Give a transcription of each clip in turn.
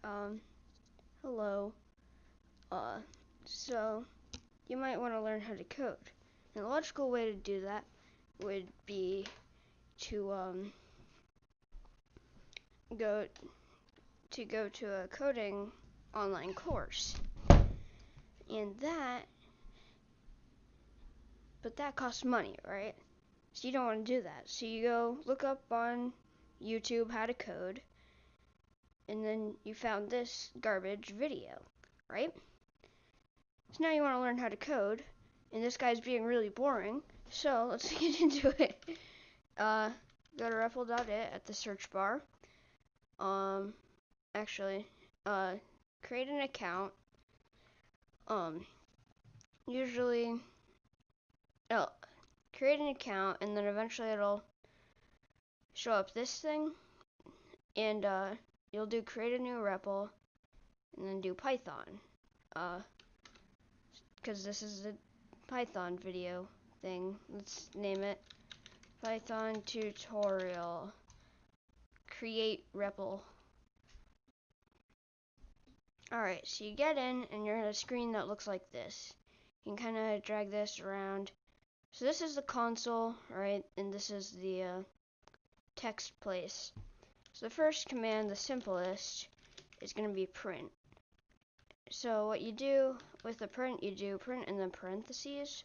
Hi, hello. So you might want to learn how to code. And the logical way to do that would be to go to a coding online course. But that costs money, right? So you don't want to do that. So you go look up on YouTube how to code, and then you found this garbage video, right? So now you want to learn how to code, and this guy's being really boring, so let's get into it. Go to REPL.it at the search bar. Actually, create an account. Usually, create an account, and then eventually it'll show up this thing, and you'll do create a new REPL, and then do Python. Because this is a Python video thing. Let's name it Python tutorial. Create REPL. Alright, so you get in and you're at a screen that looks like this. You can kind of drag this around. So this is the console, right? And this is the text place. So the first command, the simplest, is going to be print. So what you do with the print, you do print in the parentheses.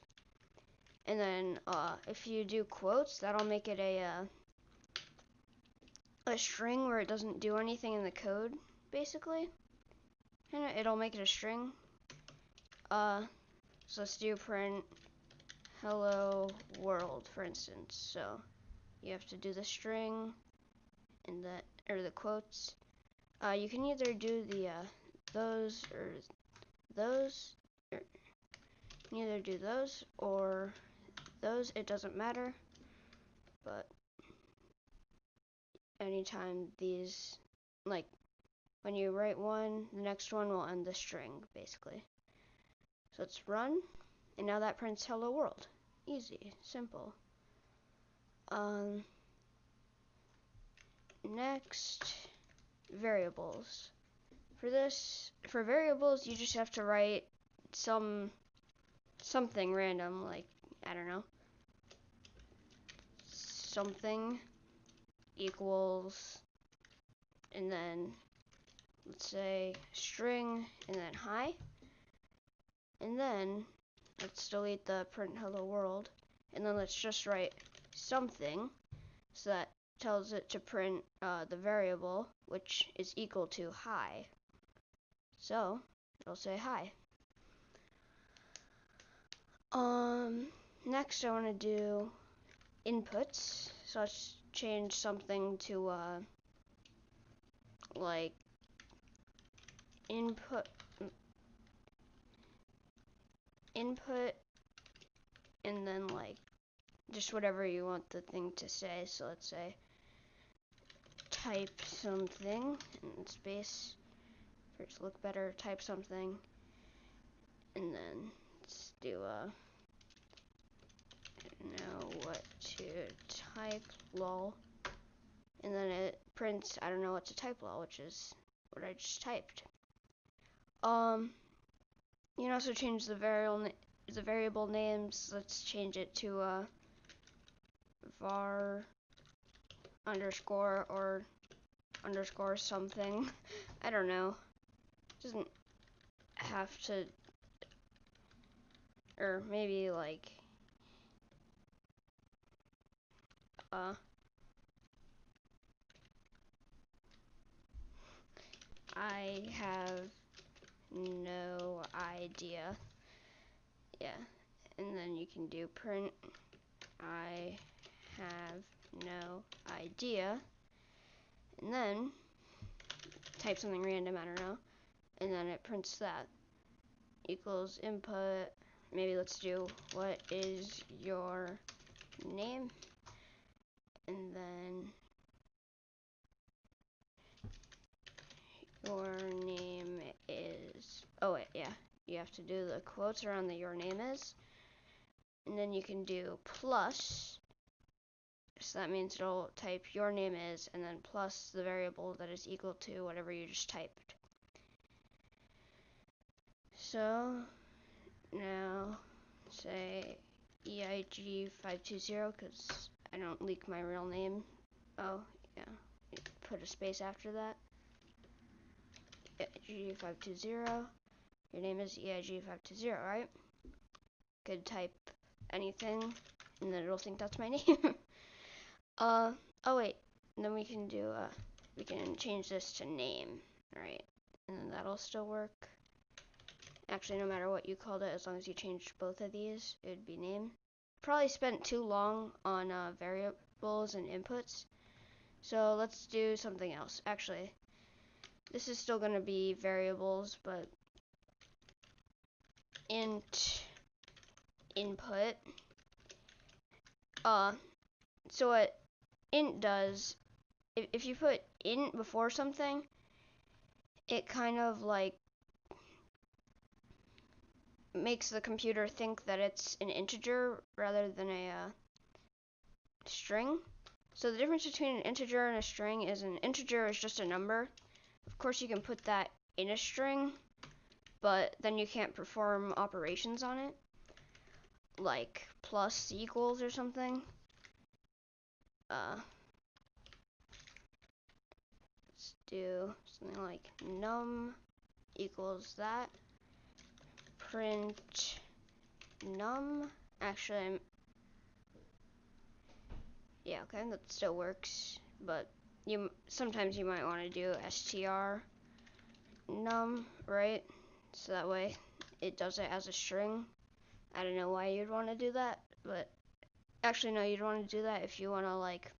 And then if you do quotes, that'll make it a string where it doesn't do anything in the code, basically. And it'll make it a string. So let's do print hello world, for instance. So you have to do the string and the quotes. You can either do the those or those. You can either do those or those. It doesn't matter. But anytime these, like when you write one, the next one will end the string, basically. So let's run, and now that prints hello world. Easy, simple. Next, variables. For variables, you just have to write something random, like, I don't know, something equals, and then let's say string, and then hi. And then let's delete the print hello world, and then let's just write something, so that tells it to print the variable, which is equal to hi. So it'll say hi. Next I want to do inputs. So let's change something to like input, and then like just whatever you want the thing to say. So let's say type something in space for it to look better. Type something, and then let's do know what to type, lol, and then it prints I don't know what to type, lol, which is what I just typed. You can also change the variable names. Let's change it to var underscore or underscore something. I don't know. It doesn't have to, or maybe like I have no idea. Yeah, and then you can do print I have no idea, and then type something random, I don't know, and then it prints that equals input. Maybe let's do what is your name, and then your name is, oh wait, yeah, you have to do the quotes around the your name is, and then you can do plus So that means it'll type your name is and then plus the variable that is equal to whatever you just typed. So now say EIG520 because I don't leak my real name. Oh yeah, put a space after that. EIG520. Your name is EIG520, right? Could type anything and then it'll think that's my name. Oh wait, and then we can do we can change this to name, right? And then that'll still work. Actually, no matter what you called it, as long as you changed both of these, it would be name. Probably spent too long on variables and inputs, so let's do something else. Actually, this is still going to be variables, but int input. So what int does, if you put int before something, it kind of like makes the computer think that it's an integer rather than a string. So the difference between an integer and a string is an integer is just a number. Of course you can put that in a string, but then you can't perform operations on it, like plus equals or something. Let's do something like num equals that. Print num. Actually, yeah, okay, that still works, but sometimes you might want to do str num, right? So that way it does it as a string. I don't know why you'd want to do that, but actually no, you'd want to do that if you want to like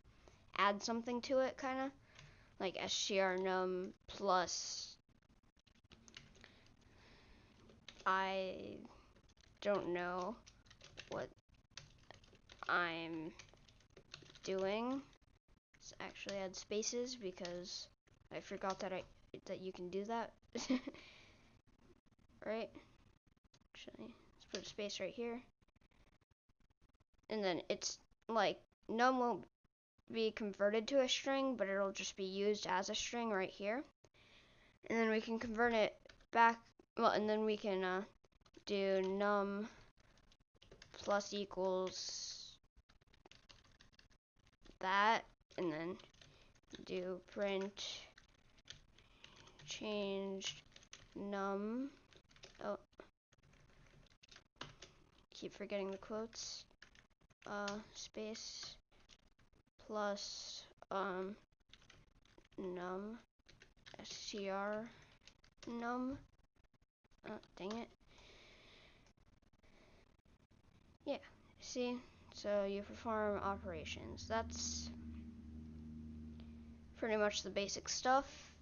add something to it, kind of like str num plus, I don't know what I'm doing. Let's actually add spaces because I forgot that you can do that. Right? Actually, let's put a space right here. And then it's like num won't be converted to a string, but it'll just be used as a string right here. And then we can convert it back, well, and then we can do num plus equals that, and then do print changed num. Oh, keep forgetting the quotes. Space plus num str num. Dang it. Yeah, see? So you perform operations. That's pretty much the basic stuff.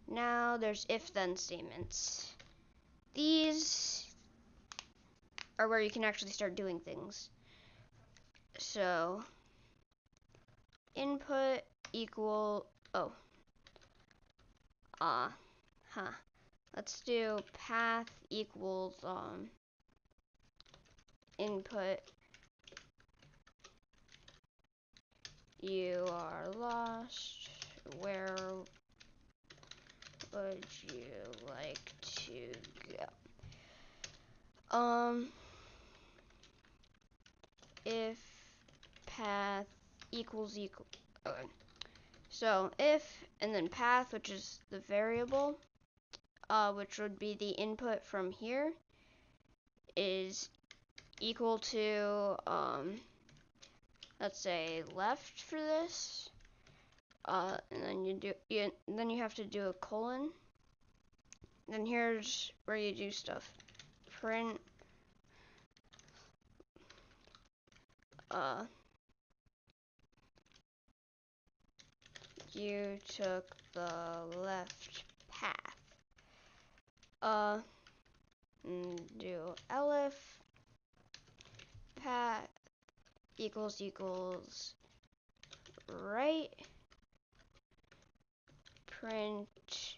Now there's if-then statements. These are where you can actually start doing things. So input equal, let's do path equals input, you are lost, where would you like to go? If path equals okay. So if and then path, which is the variable, which would be the input from here, is equal to let's say left for this, and then then you have to do a colon. Then here's where you do stuff. Print you took the left path. Do elif path equals right. Print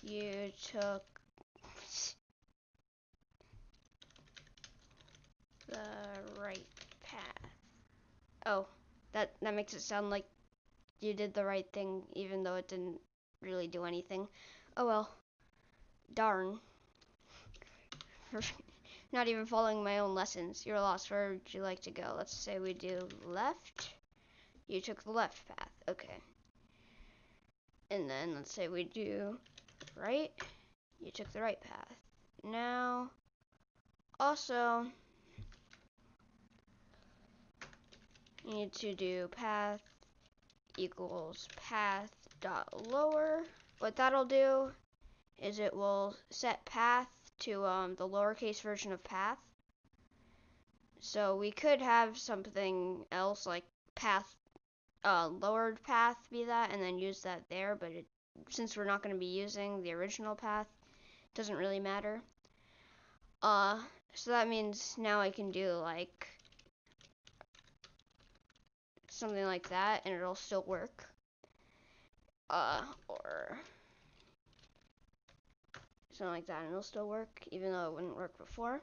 you took the right path. Oh, of makes it sound like you did the right thing, even though it didn't really do anything. Oh well. Darn. Not even following my own lessons. You're lost. Where would you like to go? Let's say we do left. You took the left path. Okay. And then let's say we do right. You took the right path. Now, also, you need to do path equals path dot lower. What that'll do is it will set path to the lowercase version of path. So we could have something else like path, lowered path be that, and then use that there, but since we're not going to be using the original path, it doesn't really matter. So that means now I can do like something like that, and it'll still work. Or something like that, and it'll still work, even though it wouldn't work before.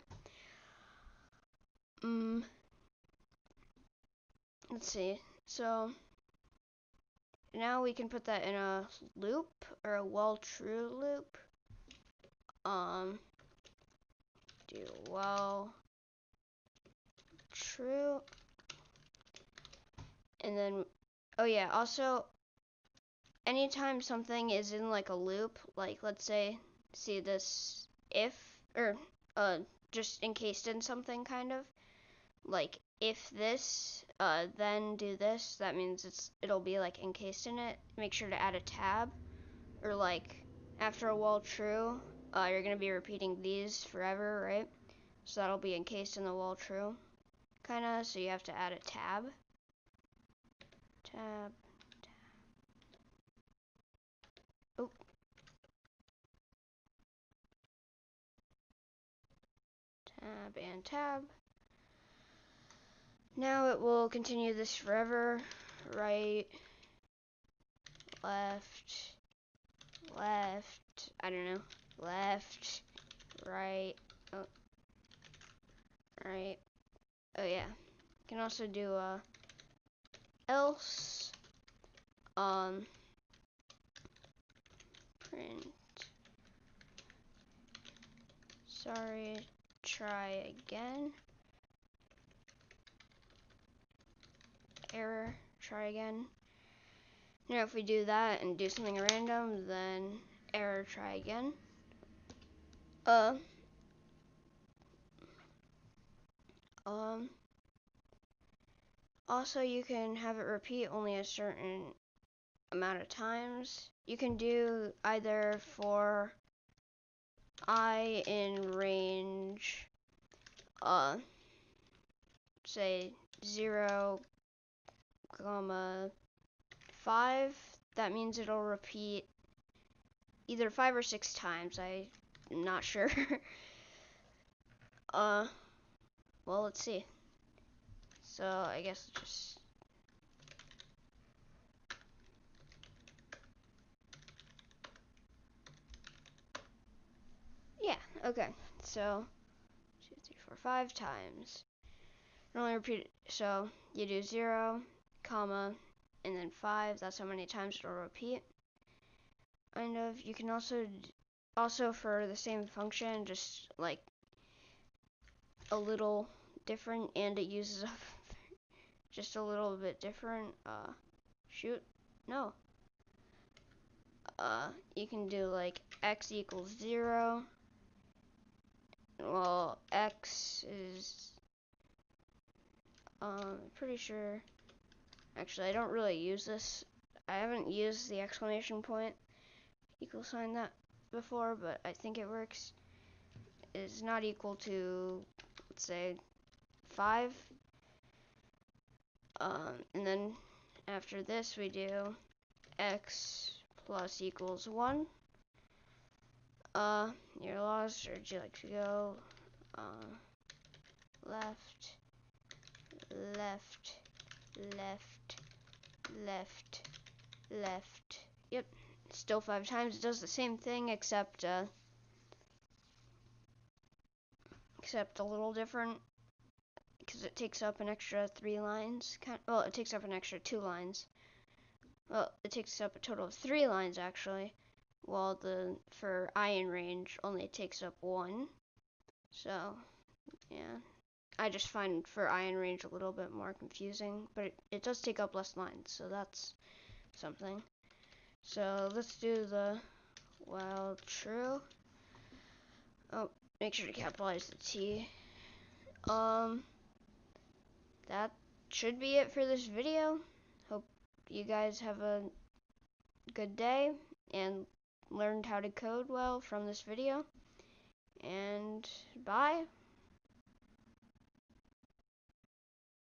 Let's see. So now we can put that in a loop, or a while true loop. Do while true. And then, oh yeah, also, anytime something is in like a loop, like let's say, see this if, or just encased in something kind of, like if this, then do this, that means it'll be like encased in it. Make sure to add a tab, or like after a while true, you're gonna be repeating these forever, right? So that'll be encased in the while true, kinda, so you have to add a tab. Tab. Oh. Tab and tab. Now it will continue this forever. Right, left, left, I don't know, left, right, oh, right, oh yeah. You can also do else, print, sorry, try again, error, try again. Now if we do that and do something random, then error, try again. Also you can have it repeat only a certain amount of times. You can do either for I in range, say 0, 5. That means it'll repeat either 5 or 6 times. I'm not sure. Well, let's see. So I guess just yeah, okay. So 2, 3, 4, 5 times. It only repeat, so you do 0, comma, and then 5. That's how many times it'll repeat. Kind of. You can also for the same function, just like a little different, and it uses up just a little bit different. Shoot, no. You can do like x equals 0. Well, x is, pretty sure. Actually, I don't really use this. I haven't used the exclamation point equal sign that before, but I think it works. Is not equal to, let's say, 5. And then after this we do x plus equals 1. You're lost, or would you like to go? Left, left, left, left, left. Yep, still 5 times. It does the same thing except a little different, because because it takes up an extra 3 lines. Well, it takes up an extra 2 lines. Well, it takes up a total of 3 lines actually, while for Iron Range only takes up 1. So, yeah. I just find for Iron Range a little bit more confusing, but it does take up less lines, so that's something. So let's do the while true. Oh, make sure to capitalize the T. That should be it for this video. Hope you guys have a good day and learned how to code well from this video. And bye.